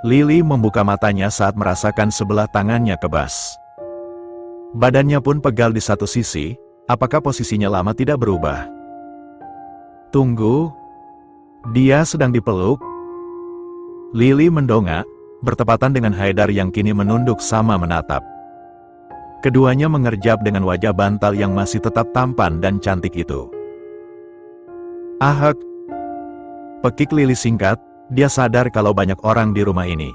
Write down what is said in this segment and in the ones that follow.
Lily membuka matanya saat merasakan sebelah tangannya kebas. Badannya pun pegal di satu sisi, apakah posisinya lama tidak berubah? Tunggu. Dia sedang dipeluk? Lily mendongak, bertepatan dengan Haidar yang kini menunduk sama menatap. Keduanya mengerjap dengan wajah bantal yang masih tetap tampan dan cantik itu. Ahak. Pekik Lily singkat, dia sadar kalau banyak orang di rumah ini.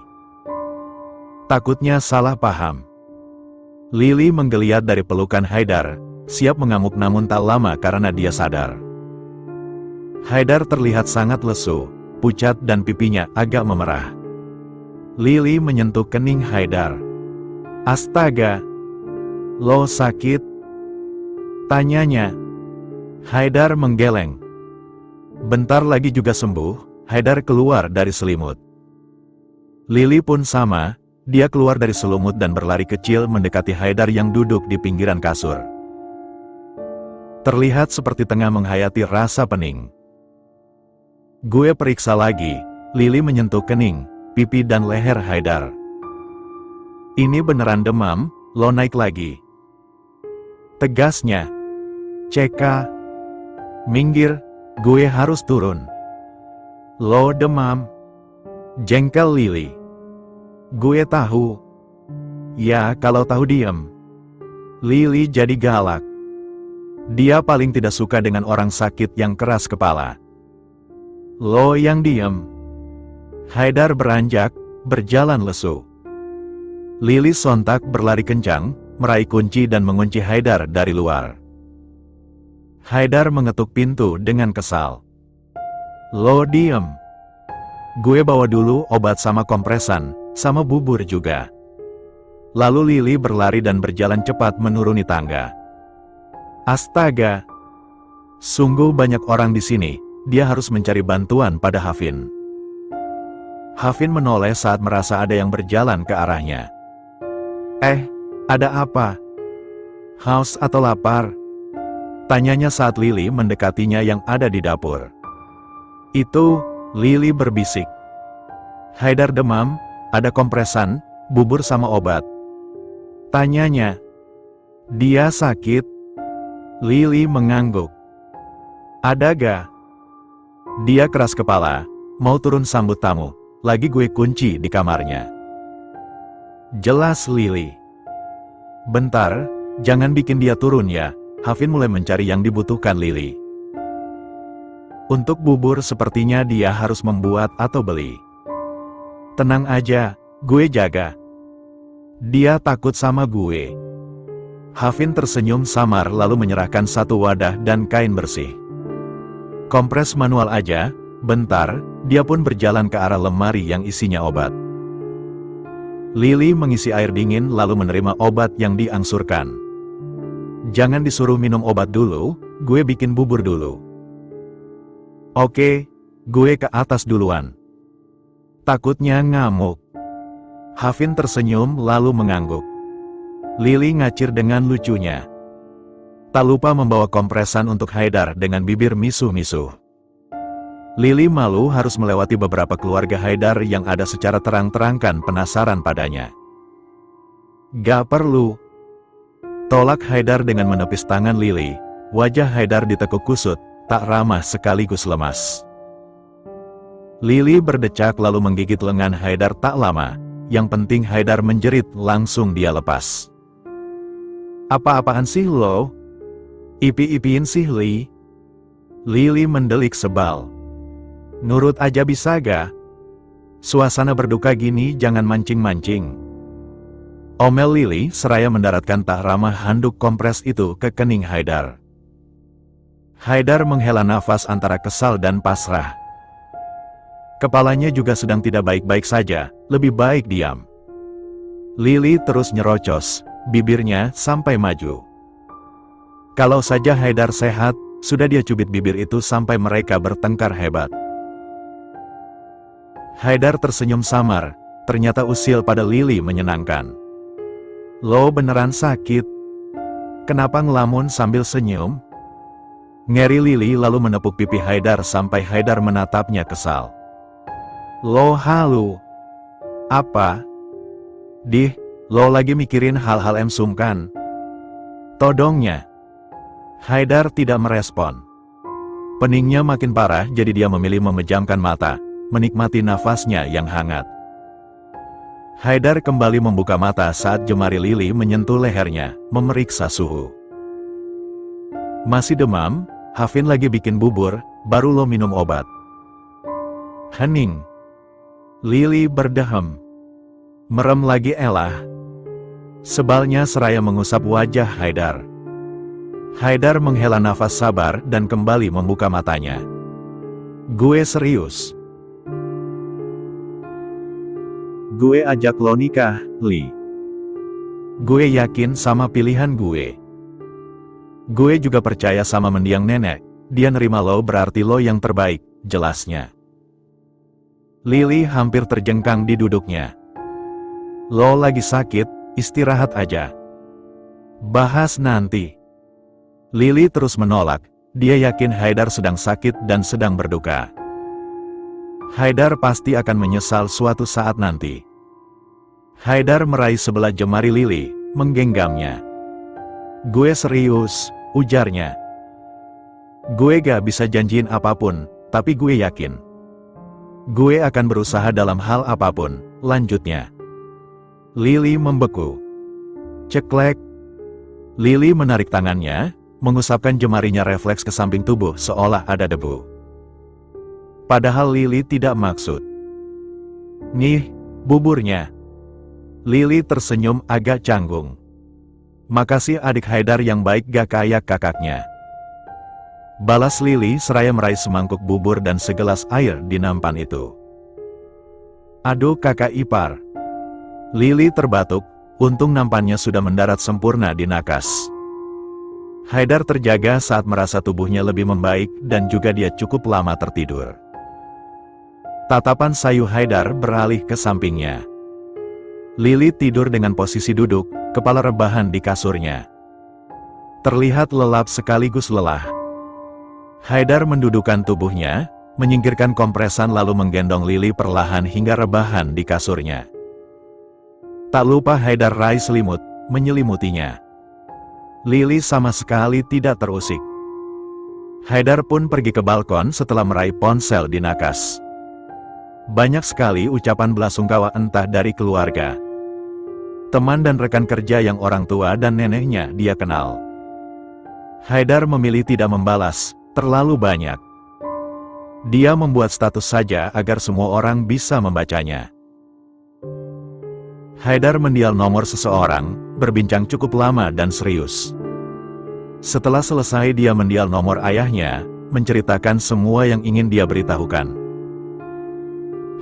Takutnya salah paham. Lily menggeliat dari pelukan Haidar, siap mengamuk namun tak lama karena dia sadar. Haidar terlihat sangat lesu, pucat dan pipinya agak memerah. Lily menyentuh kening Haidar. Astaga! Lo sakit? Tanyanya. Haidar menggeleng. Bentar lagi juga sembuh, Haidar keluar dari selimut. Lily pun sama, dia keluar dari selimut dan berlari kecil mendekati Haidar yang duduk di pinggiran kasur. Terlihat seperti tengah menghayati rasa pening. Gue periksa lagi, Lily menyentuh kening, pipi dan leher Haidar. Ini beneran demam, lo naik lagi. Tegasnya. Ceka. Minggir, gue harus turun. Lo demam. Jengkel Lily. Gue tahu. Ya kalau tahu diem. Lily jadi galak. Dia paling tidak suka dengan orang sakit yang keras kepala. Lo yang diem. Haidar beranjak, berjalan lesu. Lily sontak berlari kencang, meraih kunci dan mengunci Haidar dari luar. Haidar mengetuk pintu dengan kesal. Lo diem. Gue bawa dulu obat sama kompresan, sama bubur juga. Lalu Lily berlari dan berjalan cepat menuruni tangga. Astaga! Sungguh banyak orang di sini. Dia harus mencari bantuan pada Havin. Havin menoleh saat merasa ada yang berjalan ke arahnya. Ada apa? Haus atau lapar? Tanyanya saat Lily mendekatinya yang ada di dapur. Itu, Lily berbisik. Haidar demam, ada kompresan, bubur sama obat. Tanyanya. Dia sakit? Lily mengangguk. Ada ga? Dia keras kepala, mau turun sambut tamu, lagi gue kunci di kamarnya. Jelas Lily. Bentar, jangan bikin dia turun ya, Havin mulai mencari yang dibutuhkan Lily. Untuk bubur sepertinya dia harus membuat atau beli. Tenang aja, gue jaga. Dia takut sama gue. Havin tersenyum samar lalu menyerahkan satu wadah dan kain bersih. Kompres manual aja, bentar, dia pun berjalan ke arah lemari yang isinya obat. Lily mengisi air dingin lalu menerima obat yang diangsurkan. Jangan disuruh minum obat dulu, gue bikin bubur dulu. Oke, gue ke atas duluan. Takutnya ngamuk. Havin tersenyum lalu mengangguk. Lily ngacir dengan lucunya. Tak lupa membawa kompresan untuk Haidar dengan bibir misuh-misuh. Lily malu harus melewati beberapa keluarga Haidar yang ada secara terang-terangkan penasaran padanya. Gak perlu. Tolak Haidar dengan menepis tangan Lily, wajah Haidar ditekuk kusut, tak ramah sekaligus lemas. Lily berdecak lalu menggigit lengan Haidar tak lama, yang penting Haidar menjerit langsung dia lepas. Apa-apaan sih lo? Ipi-ipiin sih Li. Lily mendelik sebal. Nurut aja bisa ga? Suasana berduka gini jangan mancing-mancing. Omel Lily seraya mendaratkan tak ramah handuk kompres itu ke kening Haidar. Haidar menghela nafas antara kesal dan pasrah. Kepalanya juga sedang tidak baik-baik saja, lebih baik diam. Lily terus nyerocos, bibirnya sampai maju. Kalau saja Haidar sehat, sudah dia cubit bibir itu sampai mereka bertengkar hebat. Haidar tersenyum samar, ternyata usil pada Lily menyenangkan. Lo beneran sakit? Kenapa ngelamun sambil senyum? Ngeri Lily lalu menepuk pipi Haidar sampai Haidar menatapnya kesal. Lo halu. Apa? Dih, lo lagi mikirin hal-hal emsum kan? Todongnya. Haidar tidak merespon. Peningnya makin parah jadi dia memilih memejamkan mata, menikmati nafasnya yang hangat. Haidar kembali membuka mata saat jemari Lili menyentuh lehernya, memeriksa suhu. Masih demam? Hafin lagi bikin bubur, baru lo minum obat. Hening. Lili berdehem. Merem lagi elah. Sebalnya seraya mengusap wajah Haidar. Haidar menghela nafas sabar dan kembali membuka matanya. Gue serius. Gue ajak lo nikah, Li. Gue yakin sama pilihan gue. Gue juga percaya sama mendiang nenek. Dia nerima lo berarti lo yang terbaik, jelasnya. Lili hampir terjengkang di duduknya. Lo lagi sakit, istirahat aja. Bahas nanti. Lili terus menolak, dia yakin Haidar sedang sakit dan sedang berduka. Haidar pasti akan menyesal suatu saat nanti. Haidar meraih sebelah jemari Lili, menggenggamnya. Gue serius, ujarnya. Gue gak bisa janjiin apapun, tapi gue yakin. Gue akan berusaha dalam hal apapun, lanjutnya. Lili membeku. Ceklek. Lili menarik tangannya, mengusapkan jemarinya refleks ke samping tubuh seolah ada debu. Padahal Lili tidak maksud. Nih, buburnya. Lili tersenyum agak canggung. Makasih adik Haidar yang baik gak kayak kakaknya. Balas Lili seraya meraih semangkuk bubur dan segelas air di nampan itu. Aduh kakak ipar. Lili terbatuk, untung nampannya sudah mendarat sempurna di nakas. Haidar terjaga saat merasa tubuhnya lebih membaik dan juga dia cukup lama tertidur. Tatapan sayu Haidar beralih ke sampingnya. Lili tidur dengan posisi duduk, kepala rebahan di kasurnya. Terlihat lelap sekaligus lelah. Haidar mendudukkan tubuhnya, menyingkirkan kompresan lalu menggendong Lili perlahan hingga rebahan di kasurnya. Tak lupa Haidar raih selimut, menyelimutinya. Lili sama sekali tidak terusik. Haidar pun pergi ke balkon setelah meraih ponsel di nakas. Banyak sekali ucapan belasungkawa entah dari keluarga, teman dan rekan kerja yang orang tua dan neneknya dia kenal. Haidar memilih tidak membalas. Terlalu banyak. Dia membuat status saja agar semua orang bisa membacanya. Haidar mendial nomor seseorang, berbincang cukup lama dan serius. Setelah selesai dia mendial nomor ayahnya, menceritakan semua yang ingin dia beritahukan.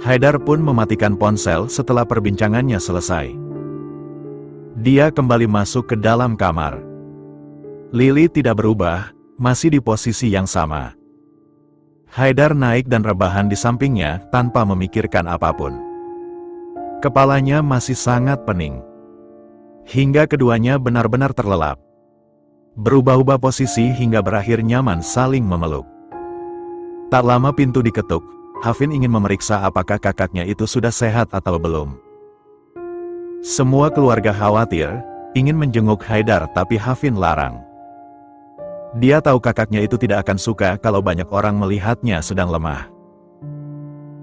Haidar pun mematikan ponsel setelah perbincangannya selesai. Dia kembali masuk ke dalam kamar. Lili tidak berubah, masih di posisi yang sama. Haidar naik dan rebahan di sampingnya tanpa memikirkan apapun. Kepalanya masih sangat pening. Hingga keduanya benar-benar terlelap. Berubah-ubah posisi hingga berakhir nyaman saling memeluk. Tak lama pintu diketuk, Hafin ingin memeriksa apakah kakaknya itu sudah sehat atau belum. Semua keluarga khawatir, ingin menjenguk Haidar tapi Hafin larang. Dia tahu kakaknya itu tidak akan suka kalau banyak orang melihatnya sedang lemah.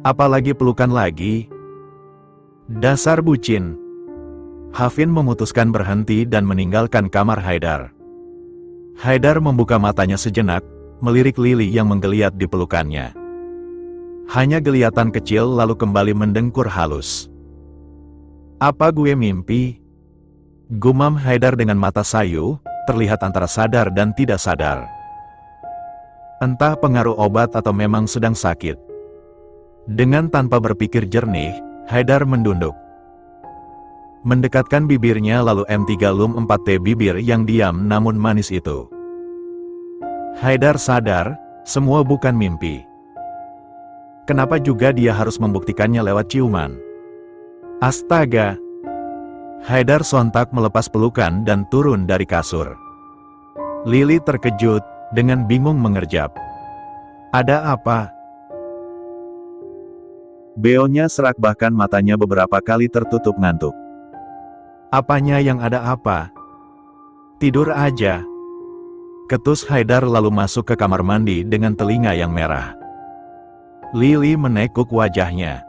Apalagi pelukan lagi. Dasar bucin. Hafin memutuskan berhenti dan meninggalkan kamar Haidar. Haidar membuka matanya sejenak, melirik Lili yang menggeliat di pelukannya. Hanya geliatan kecil lalu kembali mendengkur halus. Apa gue mimpi? Gumam Haidar dengan mata sayu, terlihat antara sadar dan tidak sadar. Entah pengaruh obat atau memang sedang sakit. Dengan tanpa berpikir jernih, Haidar mendunduk. Mendekatkan bibirnya lalu M3 lum 4T bibir yang diam namun manis itu. Haidar sadar, semua bukan mimpi. Kenapa juga dia harus membuktikannya lewat ciuman? Astaga! Haidar sontak melepas pelukan dan turun dari kasur. Lili terkejut, dengan bingung mengerjap. Ada apa? Beonya serak bahkan matanya beberapa kali tertutup ngantuk. Apanya yang ada apa? Tidur aja. Ketus Haidar lalu masuk ke kamar mandi dengan telinga yang merah. Lili menekuk wajahnya.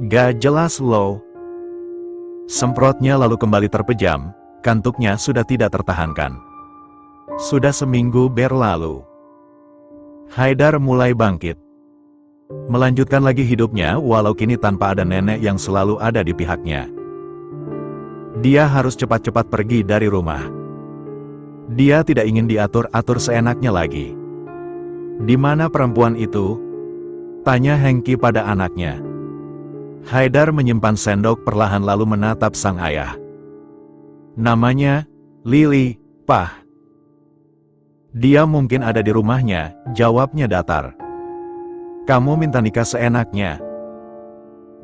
Gak jelas loh. Semprotnya lalu kembali terpejam, kantuknya sudah tidak tertahankan. Sudah seminggu berlalu. Haidar mulai bangkit. Melanjutkan lagi hidupnya walau kini tanpa ada nenek yang selalu ada di pihaknya. Dia harus cepat-cepat pergi dari rumah. Dia tidak ingin diatur-atur seenaknya lagi. Di mana perempuan itu? Tanya Hengki pada anaknya. Haidar menyimpan sendok perlahan lalu menatap sang ayah. Namanya, Lili, Pah. Dia mungkin ada di rumahnya, jawabnya datar. Kamu minta nikah seenaknya.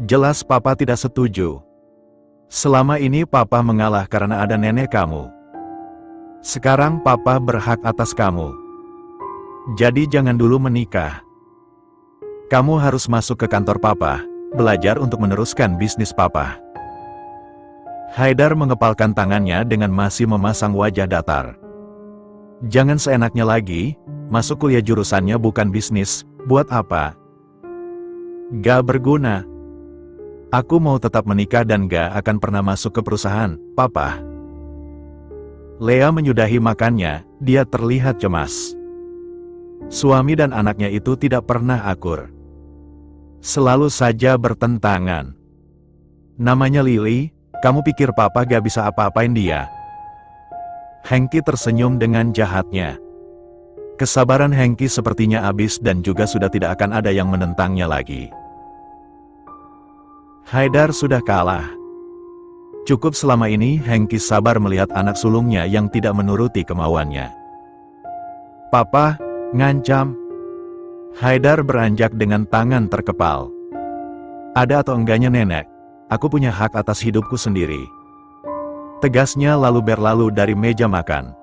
Jelas papa tidak setuju. Selama ini papa mengalah karena ada nenek kamu. Sekarang papa berhak atas kamu. Jadi jangan dulu menikah. Kamu harus masuk ke kantor papa, belajar untuk meneruskan bisnis papa. Haidar mengepalkan tangannya dengan masih memasang wajah datar. Jangan seenaknya lagi, masuk kuliah jurusannya bukan bisnis, buat apa? Gak berguna. Aku mau tetap menikah dan gak akan pernah masuk ke perusahaan, papa. Lea menyudahi makannya, dia terlihat cemas. Suami dan anaknya itu tidak pernah akur. Selalu saja bertentangan. Namanya Lili, kamu pikir papa gak bisa apa-apain dia? Hengki tersenyum dengan jahatnya. Kesabaran Hengki sepertinya habis dan juga sudah tidak akan ada yang menentangnya lagi. Haidar sudah kalah. Cukup selama ini Hengki sabar melihat anak sulungnya yang tidak menuruti kemauannya. Papa, ngancam. Haidar beranjak dengan tangan terkepal. Ada atau enggaknya nenek, aku punya hak atas hidupku sendiri. Tegasnya lalu berlalu dari meja makan.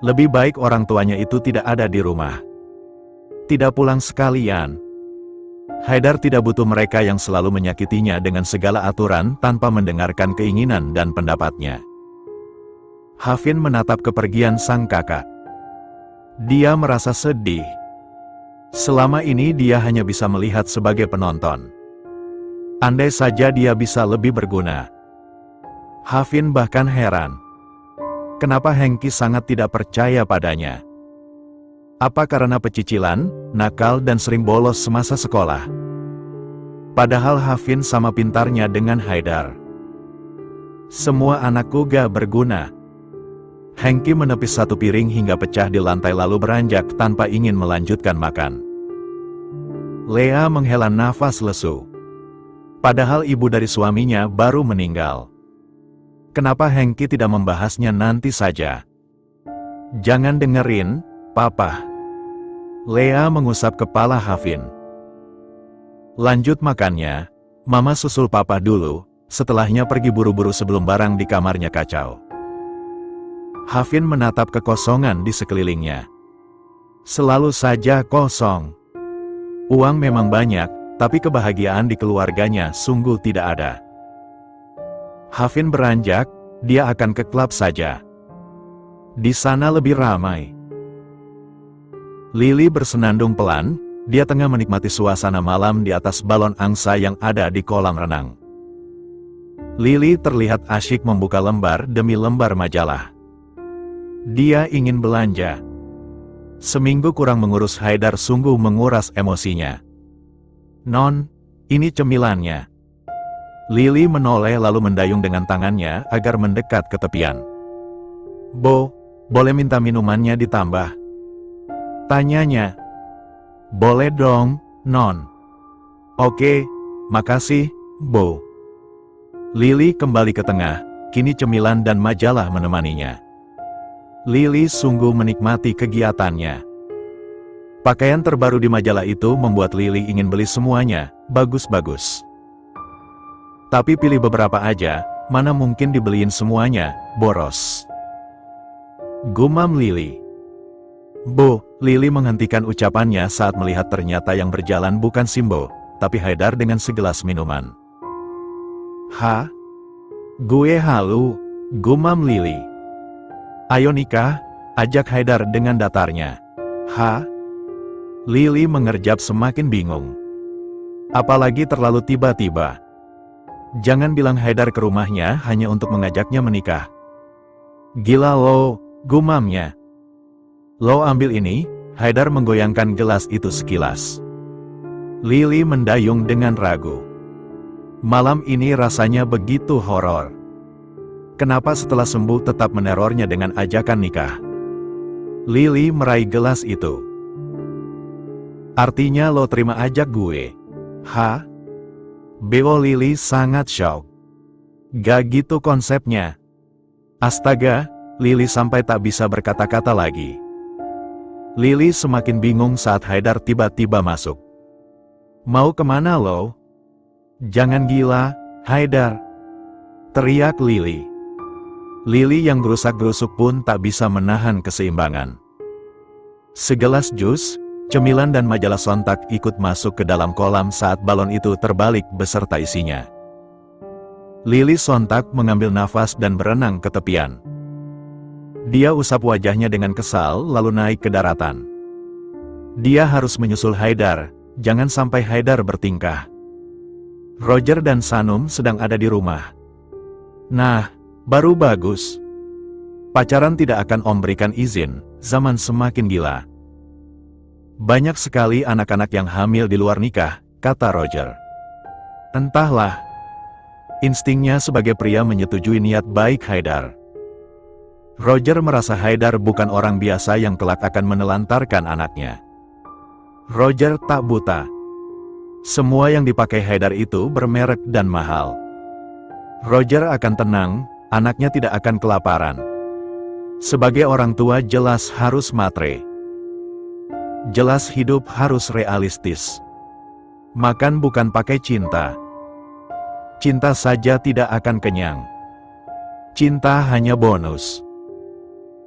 Lebih baik orang tuanya itu tidak ada di rumah. Tidak pulang sekalian. Haidar tidak butuh mereka yang selalu menyakitinya dengan segala aturan tanpa mendengarkan keinginan dan pendapatnya. Hafin menatap kepergian sang kakak. Dia merasa sedih. Selama ini dia hanya bisa melihat sebagai penonton. Andai saja dia bisa lebih berguna. Hafin bahkan heran. Kenapa Hengki sangat tidak percaya padanya? Apa karena pecicilan, nakal dan sering bolos semasa sekolah? Padahal Hafin sama pintarnya dengan Haidar. Semua anakku gak berguna. Hengki menepis satu piring hingga pecah di lantai lalu beranjak tanpa ingin melanjutkan makan. Lea menghela nafas lesu. Padahal ibu dari suaminya baru meninggal. Kenapa Hengki tidak membahasnya nanti saja? Jangan dengerin, papa. Lea mengusap kepala Hafin. Lanjut makannya, mama susul papa dulu, setelahnya pergi buru-buru sebelum barang di kamarnya kacau. Hafin menatap kekosongan di sekelilingnya. Selalu saja kosong. Uang memang banyak, tapi kebahagiaan di keluarganya sungguh tidak ada. Hafin beranjak, dia akan ke klub saja. Di sana lebih ramai. Lili bersenandung pelan, dia tengah menikmati suasana malam di atas balon angsa yang ada di kolam renang. Lili terlihat asyik membuka lembar demi lembar majalah. Dia ingin belanja. Seminggu kurang mengurus Haidar sungguh menguras emosinya. Non, ini cemilannya. Lili menoleh lalu mendayung dengan tangannya agar mendekat ke tepian. Bo, boleh minta minumannya ditambah? Tanyanya. Boleh dong, Non. Oke, makasih, Bo. Lili kembali ke tengah, kini cemilan dan majalah menemaninya. Lili sungguh menikmati kegiatannya. Pakaian terbaru di majalah itu membuat Lili ingin beli semuanya, bagus-bagus. Tapi pilih beberapa aja, mana mungkin dibeliin semuanya, boros. Gumam Lili. Bo, Lili menghentikan ucapannya saat melihat ternyata yang berjalan bukan Simbo, tapi Haidar dengan segelas minuman. "Hah? Gue halu," gumam Lili. "Ayo nikah," ajak Haidar dengan datarnya. "Hah?" Lili mengerjap semakin bingung. Apalagi terlalu tiba-tiba. Jangan bilang Haidar ke rumahnya hanya untuk mengajaknya menikah. "Gila lo," gumamnya. "Lo ambil ini," Haidar menggoyangkan gelas itu sekilas. Lili mendayung dengan ragu. Malam ini rasanya begitu horor. Kenapa setelah sembuh tetap menerornya dengan ajakan nikah? Lili meraih gelas itu. "Artinya lo terima ajak gue?" "Hah?" Beo Lili sangat shock. "Gak gitu konsepnya." Astaga, Lili sampai tak bisa berkata-kata lagi. Lili semakin bingung saat Haidar tiba-tiba masuk. "Mau kemana lo?" "Jangan gila, Haidar!" teriak Lili. Lili yang gerusak-gerusuk pun tak bisa menahan keseimbangan. Segelas jus, cemilan dan majalah sontak ikut masuk ke dalam kolam saat balon itu terbalik beserta isinya. Lili sontak mengambil nafas dan berenang ke tepian. Dia usap wajahnya dengan kesal lalu naik ke daratan. Dia harus menyusul Haidar, jangan sampai Haidar bertingkah. Roger dan Sanum sedang ada di rumah. Nah, baru bagus. Pacaran tidak akan Om berikan izin, zaman semakin gila. Banyak sekali anak-anak yang hamil di luar nikah, kata Roger. Entahlah. Instingnya sebagai pria menyetujui niat baik Haidar. Roger merasa Haidar bukan orang biasa yang kelak akan menelantarkan anaknya. Roger tak buta. Semua yang dipakai Haidar itu bermerek dan mahal. Roger akan tenang, anaknya tidak akan kelaparan. Sebagai orang tua jelas harus matre. Jelas hidup harus realistis. Makan bukan pakai cinta. Cinta saja tidak akan kenyang. Cinta hanya bonus.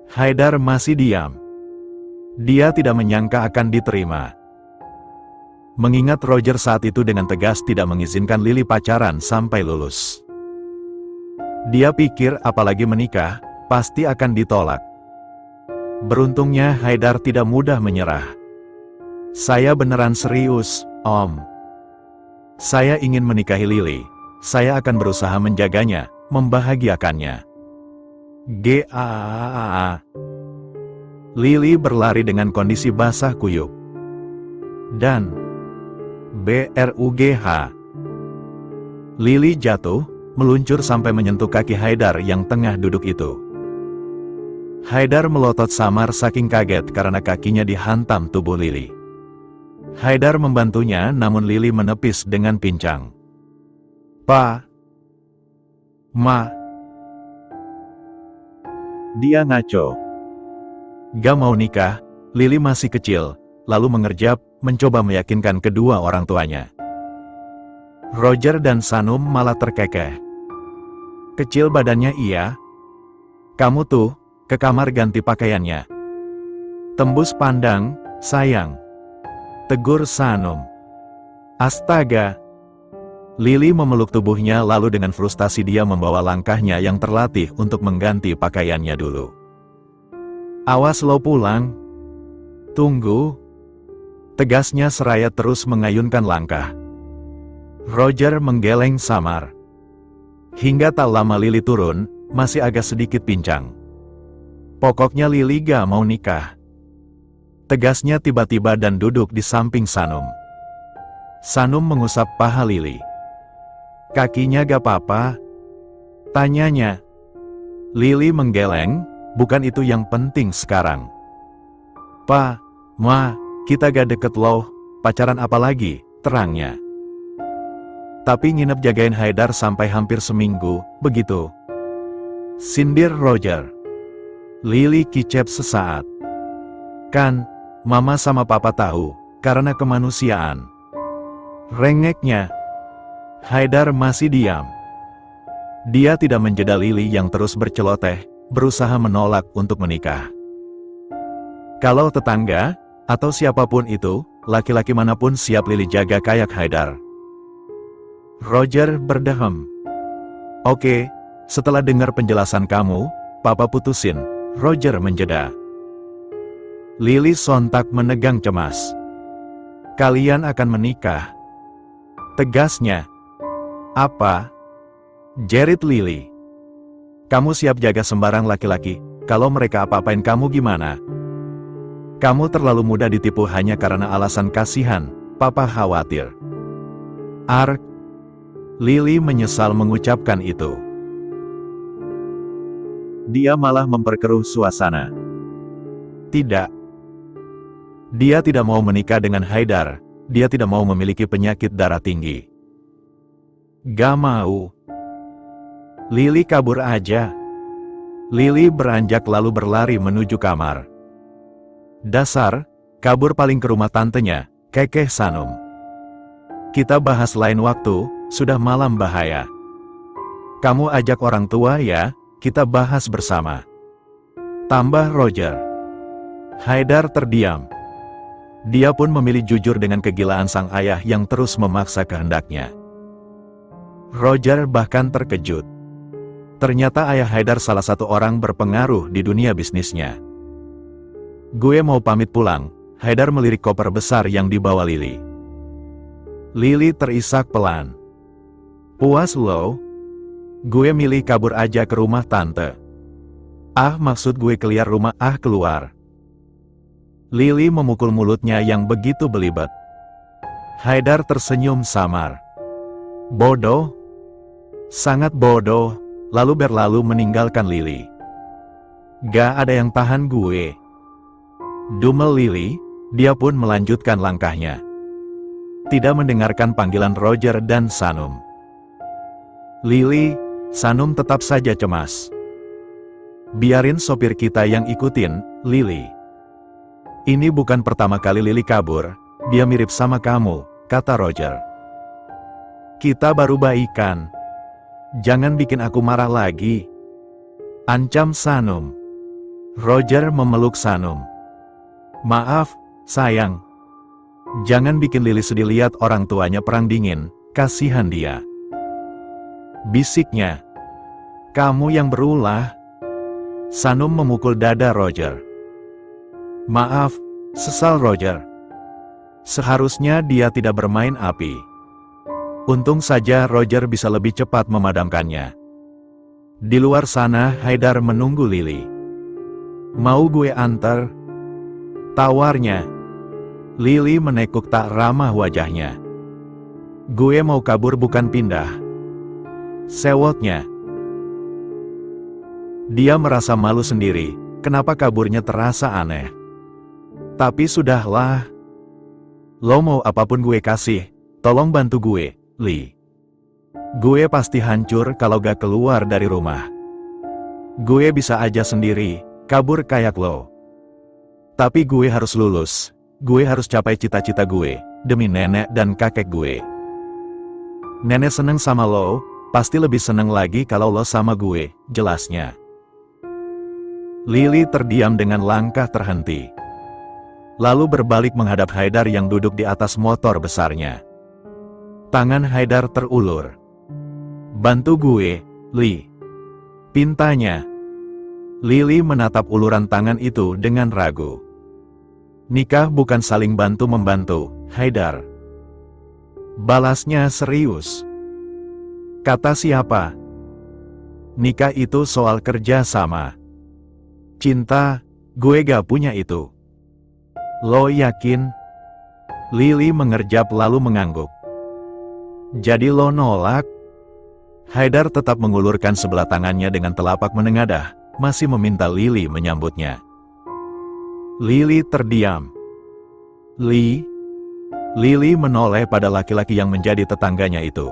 Haidar masih diam. Dia tidak menyangka akan diterima. Mengingat Roger saat itu dengan tegas tidak mengizinkan Lili pacaran sampai lulus. Dia pikir apalagi menikah, pasti akan ditolak. Beruntungnya Haidar tidak mudah menyerah. Saya beneran serius, Om. Saya ingin menikahi Lili. Saya akan berusaha menjaganya, membahagiakannya. G.A.A.A. Lili berlari dengan kondisi basah kuyup. Dan B.R.U.G.H. Lili jatuh, meluncur sampai menyentuh kaki Haidar yang tengah duduk itu. Haidar melotot samar saking kaget karena kakinya dihantam tubuh Lili. Haidar membantunya namun Lili menepis dengan pincang. Pa. Ma. Dia ngaco. Gak mau nikah, Lili masih kecil, lalu mengerjap, mencoba meyakinkan kedua orang tuanya. Roger dan Sanum malah terkekeh. Kecil badannya iya. Kamu tuh, ke kamar ganti pakaiannya. Tembus pandang, sayang. Tegur Sanum. Astaga. Lili memeluk tubuhnya lalu dengan frustasi dia membawa langkahnya yang terlatih untuk mengganti pakaiannya dulu. Awas lo pulang. Tunggu. Tegasnya seraya terus mengayunkan langkah. Roger menggeleng samar. Hingga tak lama Lili turun, masih agak sedikit pincang. Pokoknya Lili gak mau nikah. Tegasnya tiba-tiba dan duduk di samping Sanum. Sanum mengusap paha Lili. Kakinya gak apa-apa? Tanyanya. Lili menggeleng, bukan itu yang penting sekarang. Pa, Ma, kita gak deket loh, pacaran apa lagi, terangnya. Tapi nginep jagain Haidar sampai hampir seminggu, begitu. Sindir Roger. Lili kicep sesaat. Kan, Mama sama Papa tahu, karena kemanusiaan. Rengeknya. Haidar masih diam. Dia tidak menjeda Lili yang terus berceloteh, berusaha menolak untuk menikah. Kalau tetangga, atau siapapun itu, laki-laki manapun siap Lily jaga kayak Haidar. Roger berdehem. Oke, setelah dengar penjelasan kamu, Papa putusin. Roger menjeda. Lily sontak menegang cemas. Kalian akan menikah. Tegasnya. Apa? Jerit Lily. Kamu siap jaga sembarang laki-laki, kalau mereka apa-apain kamu gimana? Kamu terlalu mudah ditipu hanya karena alasan kasihan, Papa khawatir. Lily menyesal mengucapkan itu. Dia malah memperkeruh suasana. Tidak. Dia tidak mau menikah dengan Haidar, dia tidak mau memiliki penyakit darah tinggi. Gak mau. Lily kabur aja. Lily beranjak lalu berlari menuju kamar. Dasar, kabur paling ke rumah tantenya, Kekeh Sanum. Kita bahas lain waktu, sudah malam bahaya. Kamu ajak orang tua ya, kita bahas bersama. Tambah Roger. Haidar terdiam. Dia pun memilih jujur dengan kegilaan sang ayah yang terus memaksa kehendaknya. Roger bahkan terkejut. Ternyata ayah Haidar salah satu orang berpengaruh di dunia bisnisnya. Gue mau pamit pulang, Haidar melirik koper besar yang dibawa Lily. Lily terisak pelan. Puas lo? Gue milih kabur aja ke rumah tante. Maksud gue keluar. Lily memukul mulutnya yang begitu belibet. Haidar tersenyum samar. Bodoh? Sangat bodoh, lalu berlalu meninggalkan Lily. Gak ada yang tahan gue. Dumel Lily, dia pun melanjutkan langkahnya. Tidak mendengarkan panggilan Roger dan Sanum. Lily, Sanum tetap saja cemas. Biarin sopir kita yang ikutin, Lily. Ini bukan pertama kali Lily kabur, dia mirip sama kamu, kata Roger. Kita baru baikan. Jangan bikin aku marah lagi. Ancam Sanum. Roger memeluk Sanum. Maaf, sayang. Jangan bikin Lily sedih lihat orang tuanya perang dingin, kasihan dia. Bisiknya. Kamu yang berulah. Sanum memukul dada Roger. Maaf, sesal Roger. Seharusnya dia tidak bermain api. Untung saja Roger bisa lebih cepat memadamkannya. Di luar sana Haidar menunggu Lily. Mau gue antar? Tawarnya. Lily menekuk tak ramah wajahnya. Gue mau kabur bukan pindah. Sewotnya. Dia merasa malu sendiri, kenapa kaburnya terasa aneh. Tapi sudahlah. Lo mau apapun gue kasih, tolong bantu gue, Lee. Gue pasti hancur kalau gak keluar dari rumah. Gue bisa aja sendiri, kabur kayak lo. Tapi gue harus lulus, gue harus capai cita-cita gue, demi nenek dan kakek gue. Nenek seneng sama lo, pasti lebih seneng lagi kalau lo sama gue, jelasnya. Lily terdiam dengan langkah terhenti. Lalu berbalik menghadap Haidar yang duduk di atas motor besarnya. Tangan Haidar terulur. Bantu gue, Lee. Pintanya. Lily menatap uluran tangan itu dengan ragu. Nikah bukan saling bantu-membantu, Haidar. Balasnya serius. Kata siapa? Nikah itu soal kerja sama. Cinta, gue gak punya itu. Lo yakin? Lily mengerjap lalu mengangguk. Jadi lo nolak? Haidar tetap mengulurkan sebelah tangannya dengan telapak menengadah, masih meminta Lily menyambutnya. Lily terdiam. Lily menoleh pada laki-laki yang menjadi tetangganya itu.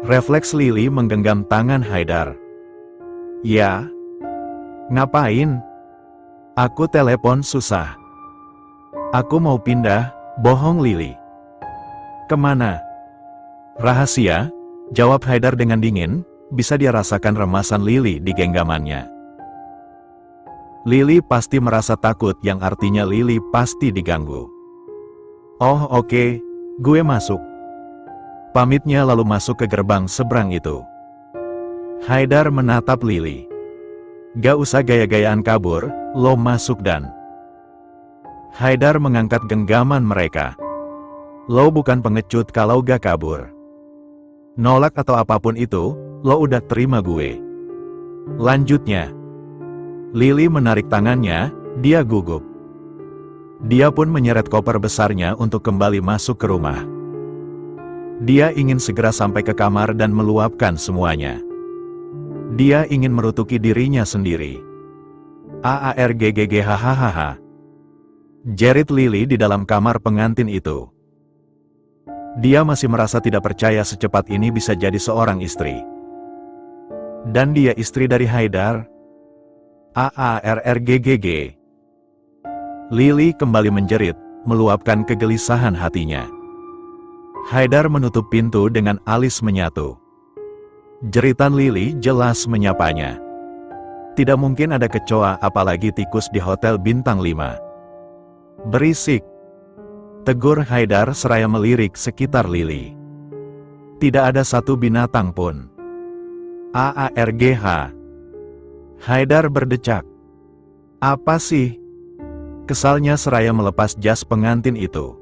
Refleks Lily menggenggam tangan Haidar. Ya? Ngapain? Aku telepon susah. Aku mau pindah, bohong Lily. Kemana? Rahasia, jawab Haidar dengan dingin, bisa dia rasakan remasan Lily di genggamannya. Lily pasti merasa takut yang artinya Lily pasti diganggu. Oh oke, gue masuk. Pamitnya lalu masuk ke gerbang seberang itu. Haidar menatap Lily. Gak usah gaya-gayaan kabur, lo masuk dan... Haidar mengangkat genggaman mereka. Lo bukan pengecut kalau gak kabur. Nolak atau apapun itu, lo udah terima gue. Lanjutnya. Lily menarik tangannya, dia gugup. Dia pun menyeret koper besarnya untuk kembali masuk ke rumah. Dia ingin segera sampai ke kamar dan meluapkan semuanya. Dia ingin merutuki dirinya sendiri. Hahaha. Jerit Lily di dalam kamar pengantin itu. Dia masih merasa tidak percaya secepat ini bisa jadi seorang istri. Dan dia istri dari Haidar. Lily kembali menjerit, meluapkan kegelisahan hatinya. Haidar menutup pintu dengan alis menyatu. Jeritan Lily jelas menyapanya. Tidak mungkin ada kecoa apalagi tikus di hotel bintang 5. Berisik. Tegur Haidar seraya melirik sekitar Lily. Tidak ada satu binatang pun. Haidar berdecak. Apa sih? Kesalnya seraya melepas jas pengantin itu.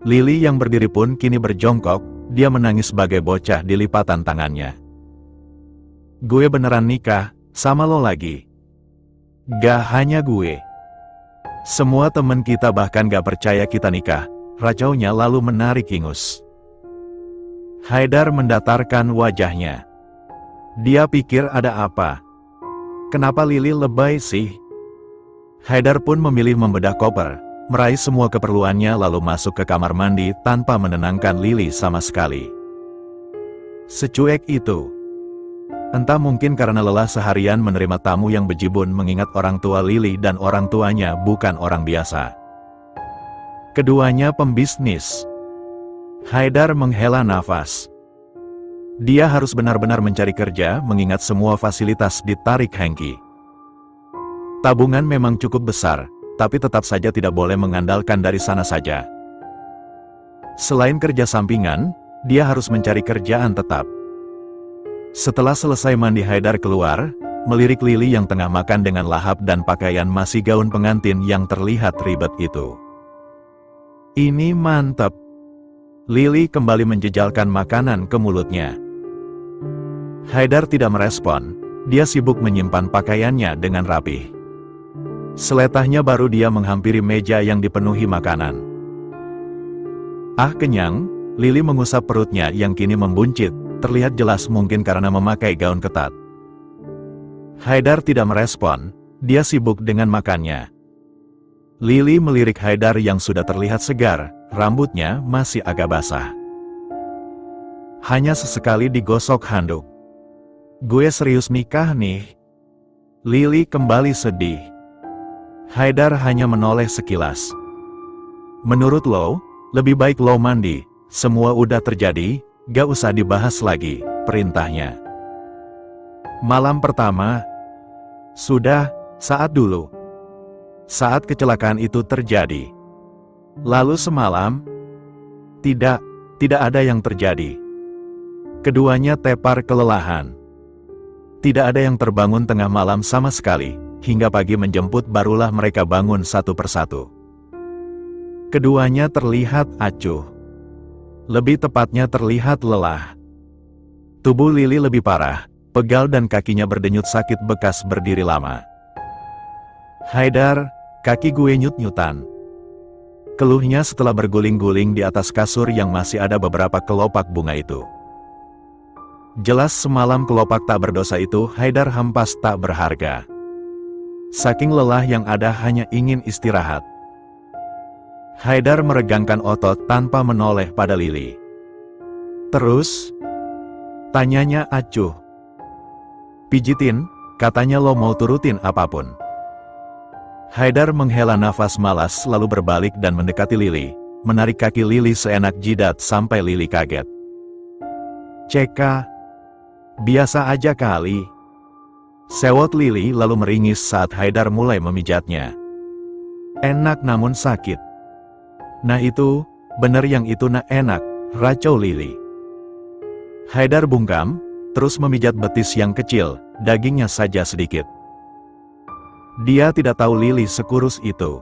Lily yang berdiri pun kini berjongkok, dia menangis sebagai bocah di lipatan tangannya. Gue beneran nikah, sama lo lagi. Gak hanya gue. Semua temen kita bahkan gak percaya kita nikah, racaunya lalu menarik ingus. Haidar mendatarkan wajahnya. Dia pikir ada apa? Kenapa Lily lebay sih? Haidar pun memilih membedah koper, meraih semua keperluannya lalu masuk ke kamar mandi tanpa menenangkan Lily sama sekali. Secuek itu. Entah mungkin karena lelah seharian menerima tamu yang bejibun mengingat orang tua Lily dan orang tuanya bukan orang biasa. Keduanya pembisnis. Haidar menghela nafas. Dia harus benar-benar mencari kerja mengingat semua fasilitas ditarik Hengki. Tabungan memang cukup besar, tapi tetap saja tidak boleh mengandalkan dari sana saja. Selain kerja sampingan, dia harus mencari kerjaan tetap. Setelah selesai mandi Haidar keluar, melirik Lily yang tengah makan dengan lahap dan pakaian masih gaun pengantin yang terlihat ribet itu. Ini mantap. Lily kembali menjejalkan makanan ke mulutnya. Haidar tidak merespon, dia sibuk menyimpan pakaiannya dengan rapih. Seletahnya baru dia menghampiri meja yang dipenuhi makanan. Kenyang, Lily mengusap perutnya yang kini membuncit, terlihat jelas mungkin karena memakai gaun ketat. Haidar tidak merespon, dia sibuk dengan makannya. Lily melirik Haidar yang sudah terlihat segar, rambutnya masih agak basah. Hanya sesekali digosok handuk. Gue serius nikah nih. Lily kembali sedih. Haidar hanya menoleh sekilas. Menurut lo, lebih baik lo mandi, semua udah terjadi, gak usah dibahas lagi, perintahnya. Malam pertama. Sudah, saat dulu. Saat kecelakaan itu terjadi. Lalu semalam. Tidak ada yang terjadi. Keduanya tepar kelelahan. Tidak ada yang terbangun tengah malam sama sekali, hingga pagi menjemput barulah mereka bangun satu persatu. Keduanya terlihat acuh. Lebih tepatnya terlihat lelah. Tubuh Lily lebih parah, pegal dan kakinya berdenyut sakit bekas berdiri lama. Haidar, kaki gue nyut-nyutan. Keluhnya setelah berguling-guling di atas kasur yang masih ada beberapa kelopak bunga itu. Jelas semalam kelopak tak berdosa itu Haidar hempas tak berharga. Saking lelah yang ada hanya ingin istirahat. Haidar meregangkan otot tanpa menoleh pada Lily. Terus? Tanyanya acuh. Pijitin, katanya lo mau turutin apapun. Haidar menghela nafas malas lalu berbalik dan mendekati Lily, menarik kaki Lily seenak jidat sampai Lily kaget. Ceka. Biasa aja kali. Sewot Lili lalu meringis saat Haidar mulai memijatnya. Enak namun sakit. Nah itu, bener yang itu nak enak, racau Lili. Haidar bungkam, terus memijat betis yang kecil, dagingnya saja sedikit. Dia tidak tahu Lili sekurus itu.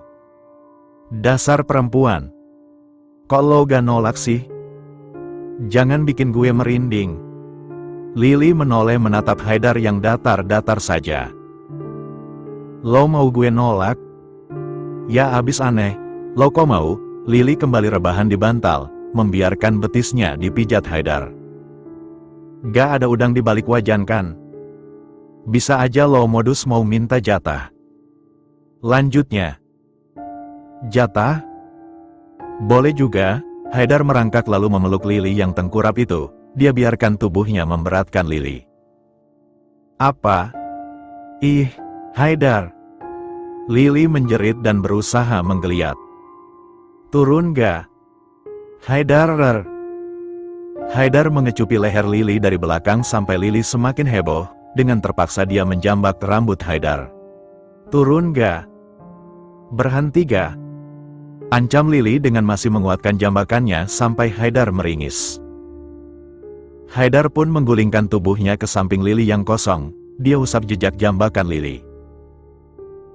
Dasar perempuan. Kok lo gak nolak sih? Jangan bikin gue merinding. Lili menoleh menatap Haidar yang datar-datar saja. Lo mau gue nolak? Ya abis aneh, lo kok mau? Lili kembali rebahan di bantal, membiarkan betisnya dipijat Haidar. Gak ada udang di balik wajan kan? Bisa aja lo modus mau minta jatah. Lanjutnya. Jatah? Boleh juga. Haidar merangkak lalu memeluk Lili yang tengkurap itu. Dia biarkan tubuhnya memberatkan Lili. Apa? Ih, Haidar. Lili menjerit dan berusaha menggeliat. Turun gak? Haidar. Haidar mengecupi leher Lili dari belakang sampai Lili semakin heboh. Dengan terpaksa dia menjambak rambut Haidar. Turun gak? Berhenti gak? Ancam Lili dengan masih menguatkan jambakannya sampai Haidar meringis. Haidar pun menggulingkan tubuhnya ke samping Lili yang kosong. Dia usap jejak jambakan Lili.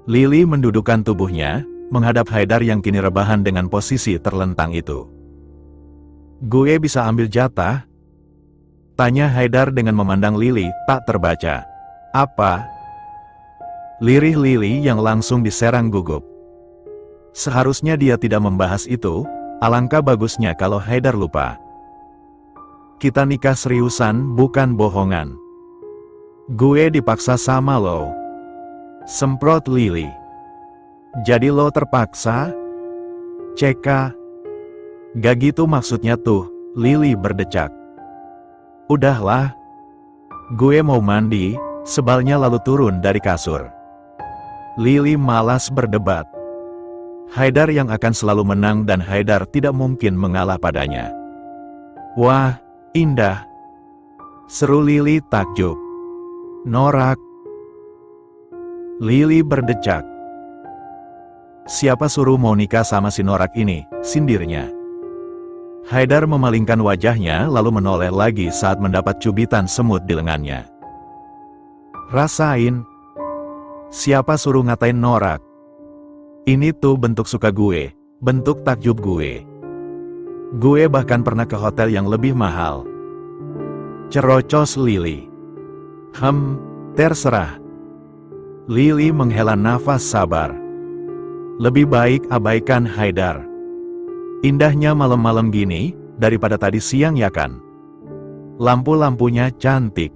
Lili mendudukkan tubuhnya, menghadap Haidar yang kini rebahan dengan posisi terlentang itu. Gue bisa ambil jatah? Tanya Haidar dengan memandang Lili, tak terbaca. Apa? Lirih Lili yang langsung diserang gugup. Seharusnya dia tidak membahas itu, alangkah bagusnya kalau Haidar lupa. Kita nikah seriusan, bukan bohongan. Gue dipaksa sama lo. Semprot Lili. Jadi lo terpaksa? Ceka. Gak gitu maksudnya tuh, Lili berdecak. Udahlah. Gue mau mandi, sebalnya lalu turun dari kasur. Lili malas berdebat. Haidar yang akan selalu menang dan Haidar tidak mungkin mengalah padanya. Wah, indah. Seru Lili takjub. Norak. Lili berdecak. Siapa suruh mau nikah sama si norak ini, sindirnya. Haidar memalingkan wajahnya lalu menoleh lagi saat mendapat cubitan semut di lengannya. Rasain. Siapa suruh ngatain norak? Ini tuh bentuk suka gue, bentuk takjub gue. Gue bahkan pernah ke hotel yang lebih mahal. Cerocos Lili. Terserah. Lili menghela nafas sabar. Lebih baik abaikan Haidar. Indahnya malam-malam gini, daripada tadi siang ya kan? Lampu-lampunya cantik.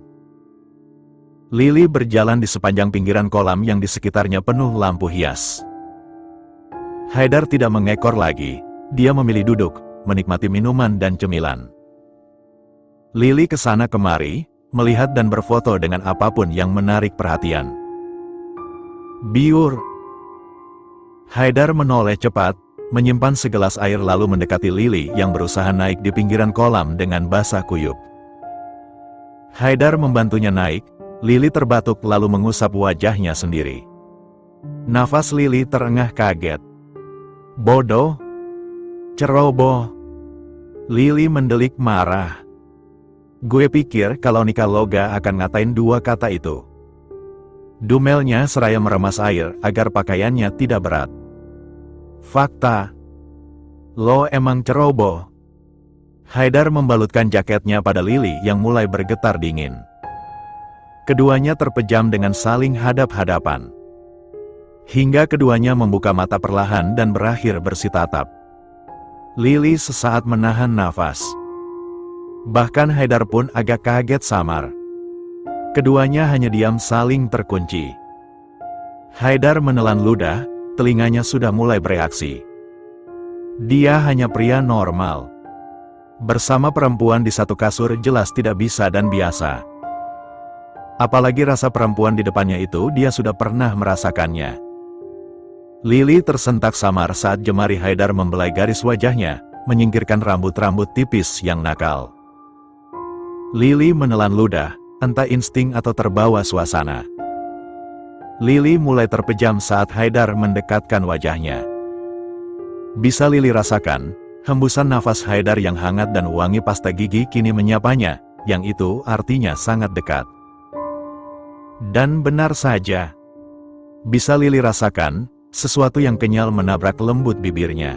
Lili berjalan di sepanjang pinggiran kolam yang di sekitarnya penuh lampu hias. Haidar tidak mengekor lagi, dia memilih duduk, menikmati minuman dan cemilan. Lili kesana kemari, melihat dan berfoto dengan apapun yang menarik perhatian. Biur. Haidar menoleh cepat, menyimpan segelas air lalu mendekati Lili yang berusaha naik di pinggiran kolam dengan basah kuyup. Haidar membantunya naik, Lili terbatuk lalu mengusap wajahnya sendiri. Nafas Lili terengah kaget. Bodoh. Ceroboh. Lili mendelik marah. Gue pikir kalau nikah loga akan ngatain dua kata itu. Dumelnya seraya meremas air agar pakaiannya tidak berat. Fakta. Lo emang ceroboh. Haidar membalutkan jaketnya pada Lili yang mulai bergetar dingin. Keduanya terpejam dengan saling hadap-hadapan. Hingga keduanya membuka mata perlahan dan berakhir bersitatap. Lili sesaat menahan nafas. Bahkan Haidar pun agak kaget samar. Keduanya hanya diam saling terkunci. Haidar menelan ludah, telinganya sudah mulai bereaksi. Dia hanya pria normal. Bersama perempuan di satu kasur jelas tidak bisa dan biasa. Apalagi rasa perempuan di depannya itu dia sudah pernah merasakannya. Lili tersentak samar saat jemari Haidar membelai garis wajahnya, menyingkirkan rambut-rambut tipis yang nakal. Lili menelan ludah, entah insting atau terbawa suasana. Lili mulai terpejam saat Haidar mendekatkan wajahnya. Bisa Lili rasakan, hembusan nafas Haidar yang hangat dan wangi pasta gigi kini menyapanya, yang itu artinya sangat dekat. Dan benar saja. Bisa Lili rasakan, sesuatu yang kenyal menabrak lembut bibirnya.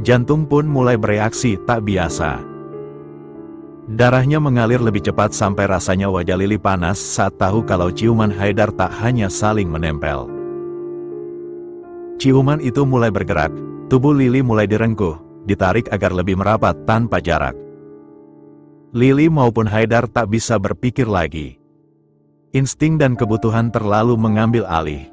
Jantung pun mulai bereaksi tak biasa. Darahnya mengalir lebih cepat sampai rasanya wajah Lili panas saat tahu kalau ciuman Haidar tak hanya saling menempel. Ciuman itu mulai bergerak, tubuh Lili mulai direngkuh, ditarik agar lebih merapat tanpa jarak. Lili maupun Haidar tak bisa berpikir lagi. Insting dan kebutuhan terlalu mengambil alih.